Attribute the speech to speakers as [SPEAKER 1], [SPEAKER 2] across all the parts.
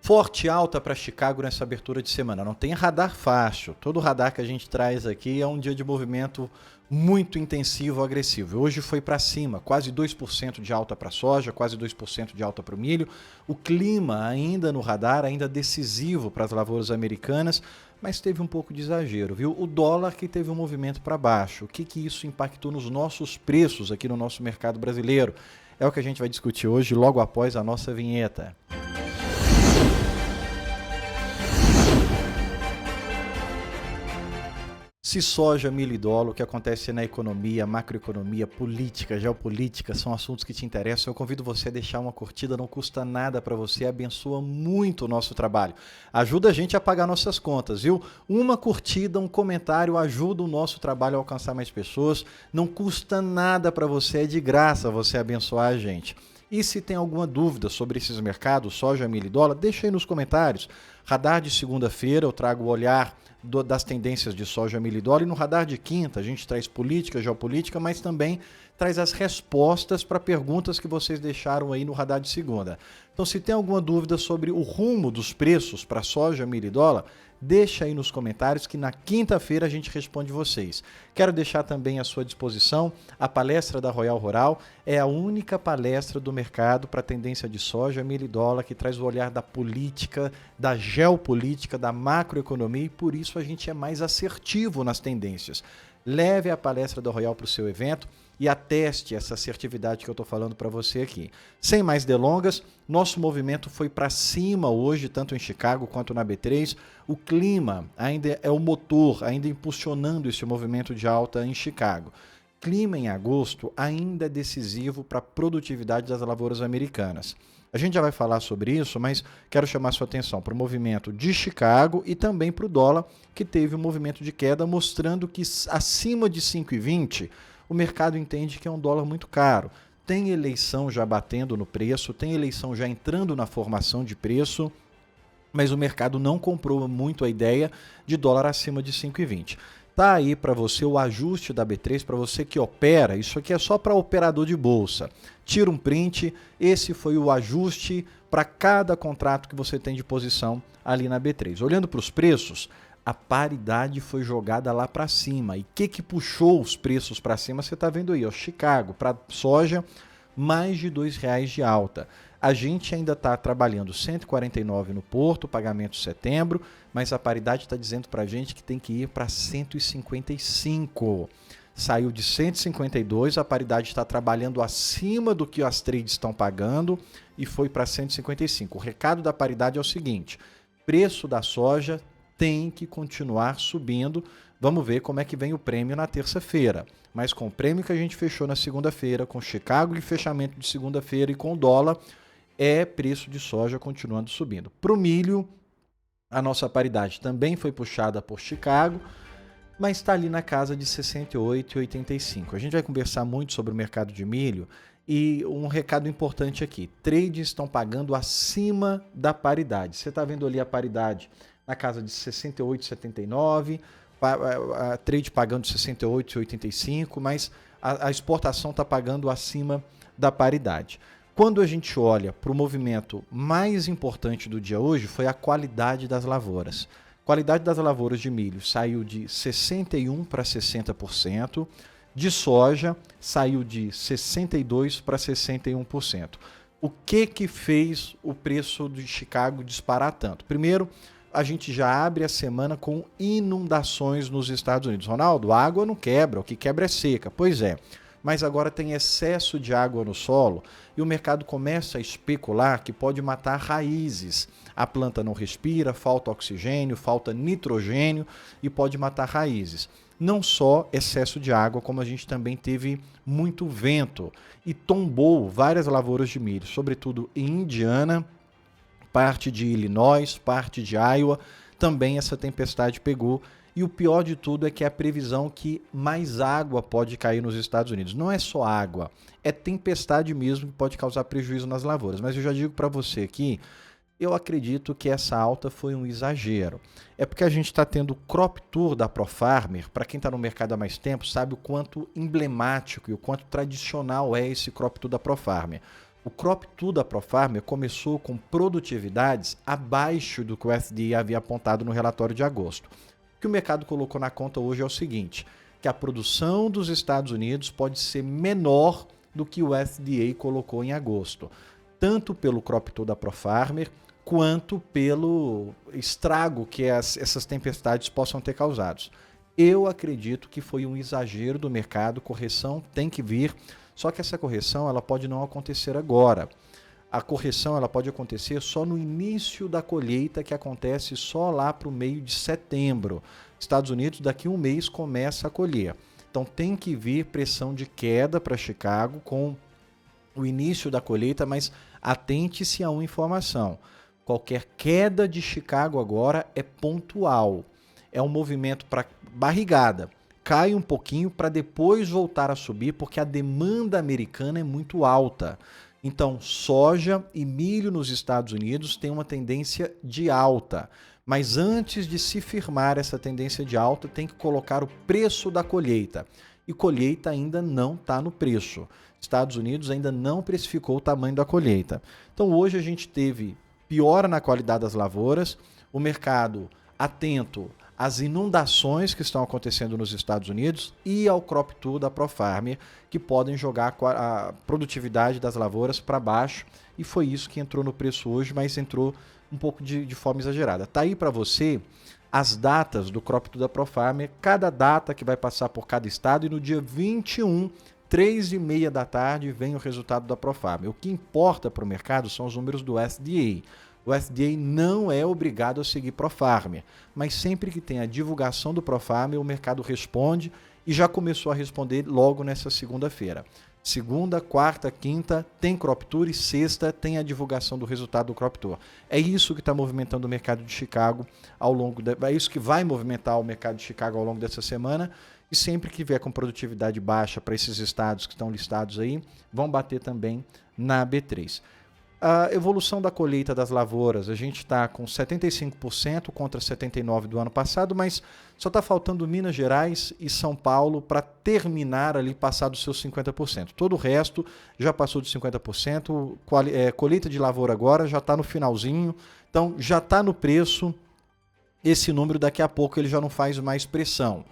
[SPEAKER 1] Forte alta para Chicago nessa abertura de semana. Não tem radar fácil. Todo radar que a gente traz aqui é um dia de movimento muito intensivo, agressivo. Hoje foi para cima, quase 2% de alta para a soja, quase 2% de alta para o milho. O clima ainda no radar, ainda decisivo para as lavouras americanas, mas teve um pouco de exagero, viu? O dólar que teve um movimento para baixo. O que isso impactou nos nossos preços aqui no nosso mercado brasileiro? É o que a gente vai discutir hoje, logo após a nossa vinheta. Se soja, milho e dólar, o que acontece na economia, macroeconomia, política, geopolítica, são assuntos que te interessam. Eu convido você a deixar uma curtida, não custa nada para você, abençoa muito o nosso trabalho. Ajuda a gente a pagar nossas contas, viu? Uma curtida, um comentário ajuda o nosso trabalho a alcançar mais pessoas. Não custa nada para você, é de graça você abençoar a gente. E se tem alguma dúvida sobre esses mercados, soja, milho e dólar, deixa aí nos comentários. Radar de segunda-feira, eu trago o olhar das tendências de soja, milho e dólar. E no radar de quinta, a gente traz política, geopolítica, mas também traz as respostas para perguntas que vocês deixaram aí no radar de segunda. Então, se tem alguma dúvida sobre o rumo dos preços para soja, milho e dólar, deixa aí nos comentários que na quinta-feira a gente responde vocês. Quero deixar também à sua disposição a palestra da Royal Rural. É a única palestra do mercado para a tendência de soja, milho e dólar que traz o olhar da política, da geopolítica, da macroeconomia e por isso a gente é mais assertivo nas tendências. Leve a palestra da Royal para o seu evento e ateste essa assertividade que eu estou falando para você aqui. Sem mais delongas, nosso movimento foi para cima hoje, tanto em Chicago quanto na B3. O clima ainda é o motor, ainda impulsionando esse movimento de alta em Chicago. Clima em agosto ainda é decisivo para a produtividade das lavouras americanas. A gente já vai falar sobre isso, mas quero chamar sua atenção para o movimento de Chicago e também para o dólar, que teve um movimento de queda, mostrando que acima de 5,20 o mercado entende que é um dólar muito caro. Tem eleição já batendo no preço, tem eleição já entrando na formação de preço, mas o mercado não comprou muito a ideia de dólar acima de 5,20. Tá aí para você o ajuste da B3, para você que opera, isso aqui é só para operador de bolsa. Tira um print, esse foi o ajuste para cada contrato que você tem de posição ali na B3. Olhando para os preços, a paridade foi jogada lá para cima. E o que puxou os preços para cima? Você está vendo aí, ó, Chicago, para soja, mais de R$2 de alta. A gente ainda está trabalhando 149 no porto, pagamento setembro, mas a paridade está dizendo para a gente que tem que ir para 155. Saiu de 152, a paridade está trabalhando acima do que as trades estão pagando e foi para 155. O recado da paridade é o seguinte: preço da soja tem que continuar subindo. Vamos ver como é que vem o prêmio na terça-feira. Mas com o prêmio que a gente fechou na segunda-feira, com Chicago de fechamento de segunda-feira e com o dólar, é preço de soja continuando subindo. Para o milho, a nossa paridade também foi puxada por Chicago, mas está ali na casa de 68,85. A gente vai conversar muito sobre o mercado de milho e um recado importante aqui: trades estão pagando acima da paridade. Você está vendo ali a paridade na casa de 68,79, a trade pagando 68,85, mas a exportação está pagando acima da paridade. Quando a gente olha para o movimento mais importante do dia hoje, foi a qualidade das lavouras. A qualidade das lavouras de milho saiu de 61% para 60%, de soja saiu de 62% para 61%. O que fez o preço de Chicago disparar tanto? Primeiro, a gente já abre a semana com inundações nos Estados Unidos. Ronaldo, a água não quebra, o que quebra é seca. Pois é, mas agora tem excesso de água no solo e o mercado começa a especular que pode matar raízes. A planta não respira, falta oxigênio, falta nitrogênio e pode matar raízes. Não só excesso de água, como a gente também teve muito vento e tombou várias lavouras de milho, sobretudo em Indiana, parte de Illinois, parte de Iowa, também essa tempestade pegou. E o pior de tudo é que é a previsão que mais água pode cair nos Estados Unidos. Não é só água, é tempestade mesmo que pode causar prejuízo nas lavouras. Mas eu já digo para você aqui, eu acredito que essa alta foi um exagero. É porque a gente está tendo o Crop Tour da ProFarmer. Para quem está no mercado há mais tempo, sabe o quanto emblemático e o quanto tradicional é esse Crop Tour da ProFarmer. O Crop Tool da ProFarmer começou com produtividades abaixo do que o USDA havia apontado no relatório de agosto. O que o mercado colocou na conta hoje é o seguinte, que a produção dos Estados Unidos pode ser menor do que o USDA colocou em agosto, tanto pelo Crop Tool da ProFarmer, quanto pelo estrago que essas tempestades possam ter causado. Eu acredito que foi um exagero do mercado, correção tem que vir, só que essa correção ela pode não acontecer agora. A correção ela pode acontecer só no início da colheita, que acontece só lá para o meio de setembro. Estados Unidos, daqui a um mês, começa a colher. Então tem que vir pressão de queda para Chicago com o início da colheita, mas atente-se a uma informação. Qualquer queda de Chicago agora é pontual. É um movimento para barrigada. Cai um pouquinho para depois voltar a subir, porque a demanda americana é muito alta. Então, soja e milho nos Estados Unidos têm uma tendência de alta. Mas antes de se firmar essa tendência de alta, tem que colocar o preço da colheita. E colheita ainda não está no preço. Estados Unidos ainda não precificou o tamanho da colheita. Então, hoje a gente teve piora na qualidade das lavouras, o mercado atento às inundações que estão acontecendo nos Estados Unidos e ao Crop Tool da ProFarmer, que podem jogar a produtividade das lavouras para baixo, e foi isso que entrou no preço hoje, mas entrou um pouco de forma exagerada. Está aí para você as datas do Crop Tool da ProFarmer, cada data que vai passar por cada estado, e no dia 21, 3h30 da tarde, vem o resultado da ProFarmer. O que importa para o mercado são os números do USDA. O USDA não é obrigado a seguir ProFarmer, mas sempre que tem a divulgação do ProFarmer, o mercado responde, e já começou a responder logo nessa segunda-feira. Segunda, quarta, quinta tem Crop Tour, e sexta tem a divulgação do resultado do Crop Tour. É isso que está movimentando o mercado de Chicago é isso que vai movimentar o mercado de Chicago ao longo dessa semana. E sempre que vier com produtividade baixa para esses estados que estão listados aí, vão bater também na B3. A evolução da colheita das lavouras, a gente está com 75% contra 79% do ano passado, mas só está faltando Minas Gerais e São Paulo para terminar ali, passar dos seus 50%. Todo o resto já passou de 50%, colheita de lavoura agora já está no finalzinho, então já está no preço. Esse número daqui a pouco ele já não faz mais pressão,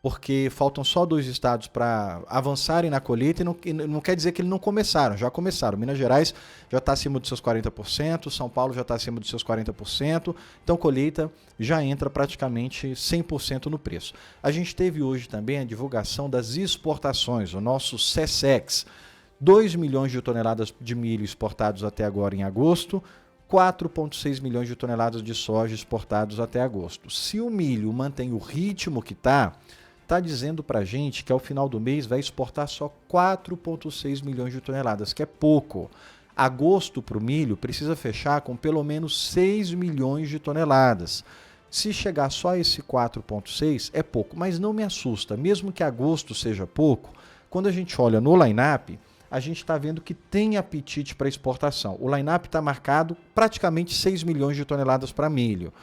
[SPEAKER 1] porque faltam só 2 estados para avançarem na colheita, e não quer dizer que eles não começaram, já começaram. Minas Gerais já está acima dos seus 40%, São Paulo já está acima dos seus 40%, então colheita já entra praticamente 100% no preço. A gente teve hoje também a divulgação das exportações, o nosso SESEX, 2 milhões de toneladas de milho exportados até agora em agosto, 4,6 milhões de toneladas de soja exportados até agosto. Se o milho mantém o ritmo que está dizendo para a gente que ao final do mês vai exportar só 4,6 milhões de toneladas, que é pouco. Agosto para o milho precisa fechar com pelo menos 6 milhões de toneladas. Se chegar só a esse 4,6 é pouco, mas não me assusta. Mesmo que agosto seja pouco, quando a gente olha no line-up, a gente está vendo que tem apetite para exportação. O line-up está marcado praticamente 6 milhões de toneladas para milho.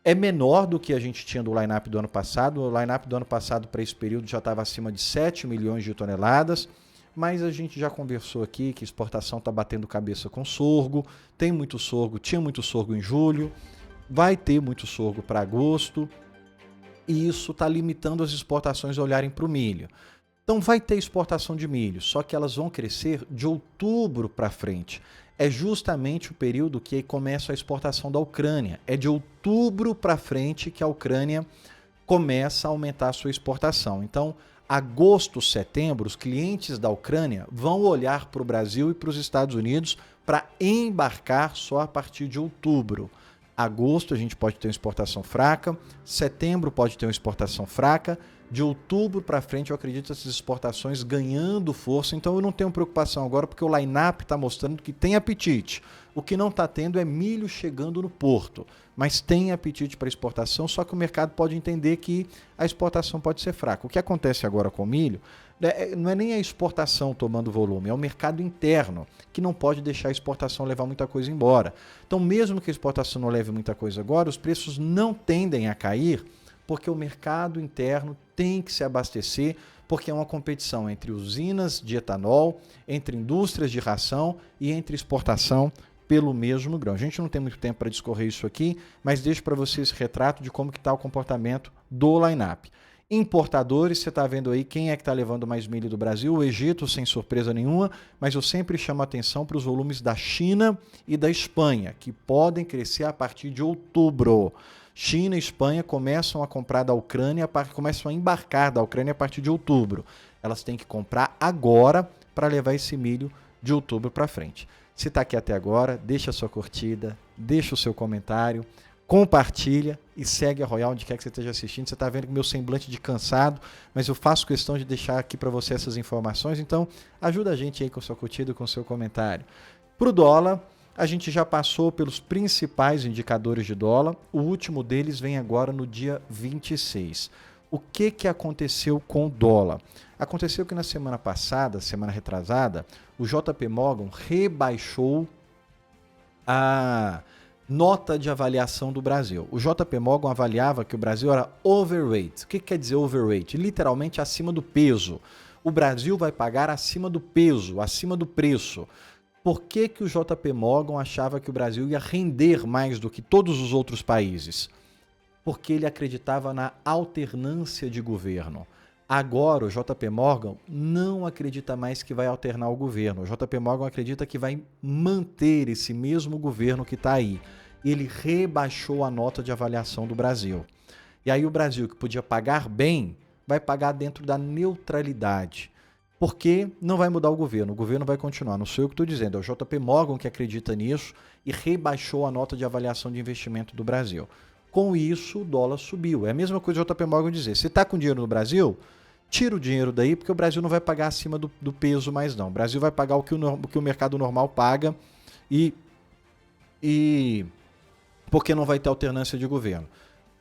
[SPEAKER 1] É menor do que a gente tinha do line-up do ano passado. O line-up do ano passado para esse período já estava acima de 7 milhões de toneladas, mas a gente já conversou aqui que a exportação está batendo cabeça com sorgo, tem muito sorgo, tinha muito sorgo em julho, vai ter muito sorgo para agosto, e isso está limitando as exportações a olharem para o milho. Então vai ter exportação de milho, só que elas vão crescer de outubro para frente. É justamente o período que começa a exportação da Ucrânia. É de outubro para frente que a Ucrânia começa a aumentar a sua exportação. Então, agosto, setembro, os clientes da Ucrânia vão olhar para o Brasil e para os Estados Unidos para embarcar só a partir de outubro. Agosto a gente pode ter uma exportação fraca, setembro pode ter uma exportação fraca, de outubro para frente eu acredito essas exportações ganhando força, então eu não tenho preocupação agora porque o line-up está mostrando que tem apetite. O que não está tendo é milho chegando no porto, mas tem apetite para exportação, só que o mercado pode entender que a exportação pode ser fraca. O que acontece agora com o milho não é nem a exportação tomando volume, é o mercado interno, que não pode deixar a exportação levar muita coisa embora. Então, mesmo que a exportação não leve muita coisa agora, os preços não tendem a cair, porque o mercado interno tem que se abastecer porque é uma competição entre usinas de etanol, entre indústrias de ração e entre exportação pelo mesmo grão. A gente não tem muito tempo para discorrer isso aqui, mas deixo para você esse retrato de como que está o comportamento do line-up. Importadores, você está vendo aí quem é que está levando mais milho do Brasil, o Egito, sem surpresa nenhuma, mas eu sempre chamo a atenção para os volumes da China e da Espanha, que podem crescer a partir de outubro. China e Espanha começam a comprar da Ucrânia, começam a embarcar da Ucrânia a partir de outubro. Elas têm que comprar agora para levar esse milho de outubro para frente. Se está aqui até agora, deixa a sua curtida, deixa o seu comentário, compartilha e segue a Royal onde quer que você esteja assistindo. Você está vendo que meu semblante de cansado, mas eu faço questão de deixar aqui para você essas informações, então ajuda a gente aí com sua curtida, com seu comentário. Para o dólar, a gente já passou pelos principais indicadores de dólar, o último deles vem agora no dia 26. O que aconteceu com o dólar? Aconteceu que na semana passada, semana retrasada, o JP Morgan rebaixou a nota de avaliação do Brasil. O JP Morgan avaliava que o Brasil era overweight. O que quer dizer overweight? Literalmente acima do peso. O Brasil vai pagar acima do peso, acima do preço. Por que o JP Morgan achava que o Brasil ia render mais do que todos os outros países? Porque ele acreditava na alternância de governo. Agora o JP Morgan não acredita mais que vai alternar o governo. O JP Morgan acredita que vai manter esse mesmo governo que está aí. Ele rebaixou a nota de avaliação do Brasil. E aí o Brasil, que podia pagar bem, vai pagar dentro da neutralidade. Porque não vai mudar o governo vai continuar. Não sou eu que estou dizendo, é o JP Morgan que acredita nisso e rebaixou a nota de avaliação de investimento do Brasil. Com isso, o dólar subiu. É a mesma coisa do JP Morgan dizer, se está com dinheiro no Brasil, tira o dinheiro daí, porque o Brasil não vai pagar acima do peso mais não. O Brasil vai pagar o que o mercado normal paga e porque não vai ter alternância de governo.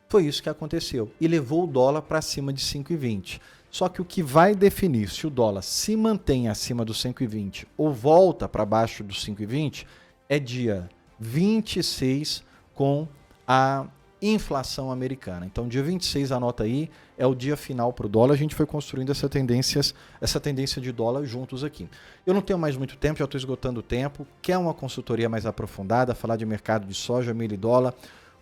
[SPEAKER 1] Foi isso que aconteceu e levou o dólar para cima de 5,20. Só que o que vai definir se o dólar se mantém acima dos 5,20 ou volta para baixo dos 5,20 é dia 26 com a inflação americana. Então, dia 26, anota aí, é o dia final para o dólar. A gente foi construindo essa tendência de dólar juntos aqui. Eu não tenho mais muito tempo, já estou esgotando o tempo. Quer uma consultoria mais aprofundada, falar de mercado de soja, milho e dólar,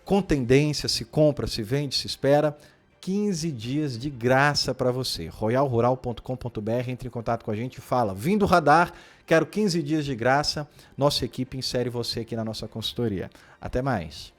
[SPEAKER 1] com tendência, se compra, se vende, se espera, 15 dias de graça para você. royalrural.com.br, entre em contato com a gente e fala, vim do radar, quero 15 dias de graça, nossa equipe insere você aqui na nossa consultoria. Até mais.